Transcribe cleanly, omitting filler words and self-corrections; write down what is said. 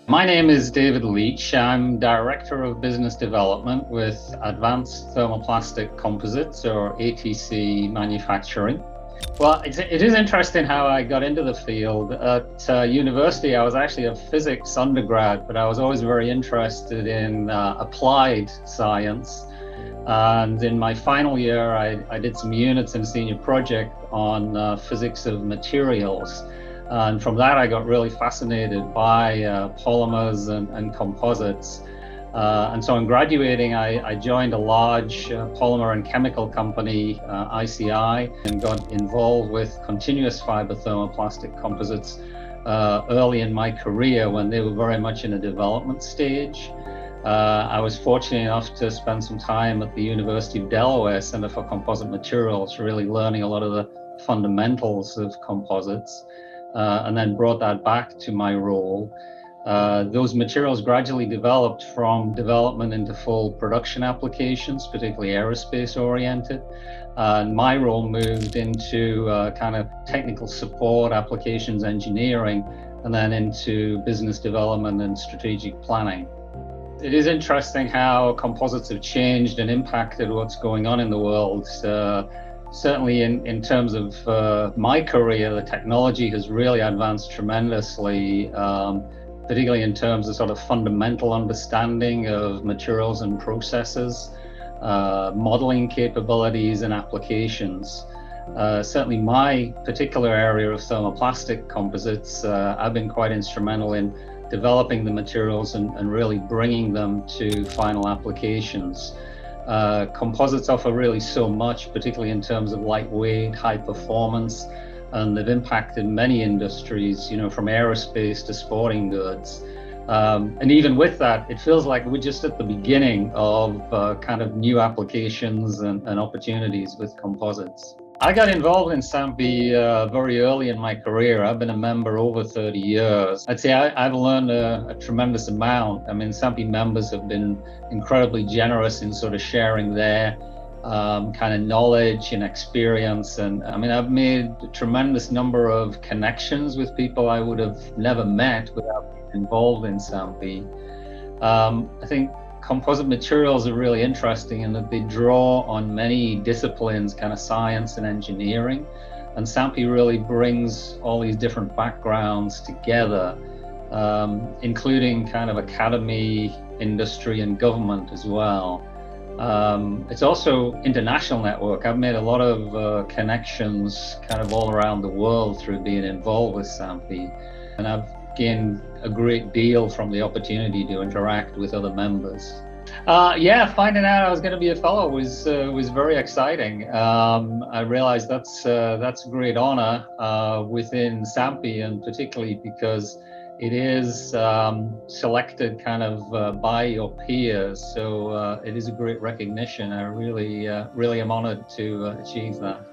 My name is David Leach. I'm Director of Business Development with Advanced Thermoplastic Composites, or ATC Manufacturing. Well, it is interesting how I got into the field. At university, I was actually a physics undergrad, but I was always very interested in applied science. And in my final year, I did some units in a senior project on physics of materials. And from that, I got really fascinated by polymers and composites. And so in graduating, I joined a large polymer and chemical company, ICI, and got involved with continuous fiber thermoplastic composites early in my career when they were very much in a development stage. I was fortunate enough to spend some time at the University of Delaware Center for Composite Materials, really learning a lot of the fundamentals of composites, and then brought that back to my role. Those materials gradually developed from development into full production applications, particularly aerospace oriented. And my role moved into kind of technical support, applications engineering, and then into business development and strategic planning. It is interesting how composites have changed and impacted what's going on in the world. Certainly in terms of my career, the technology has really advanced tremendously, particularly in terms of sort of fundamental understanding of materials and processes, modeling capabilities and applications. Certainly my particular area of thermoplastic composites, I've been quite instrumental in developing the materials and really bringing them to final applications. Composites offer really so much, particularly in terms of lightweight, high performance, and they've impacted many industries, from aerospace to sporting goods. And even with that, it feels like we're just at the beginning of kind of new applications and opportunities with composites. I got involved in SAMPE very early in my career. I've been a member over 30 years. I'd say I've learned a tremendous amount. I mean, SAMPE members have been incredibly generous in sort of sharing their kind of knowledge and experience. And I mean, I've made a tremendous number of connections with people I would have never met without being involved in SAMPE. I think composite materials are really interesting in that they draw on many disciplines, kind of science and engineering. And SAMPE really brings all these different backgrounds together, including kind of academy, industry, and government as well. It's also international network. I've made a lot of connections kind of all around the world through being involved with SAMPE. And I've gained a great deal from the opportunity to interact with other members. Yeah, finding out I was going to be a fellow was very exciting. I realized that's a great honor within SAMPE, and particularly because it is selected kind of by your peers. So it is a great recognition. I really am honored to achieve that.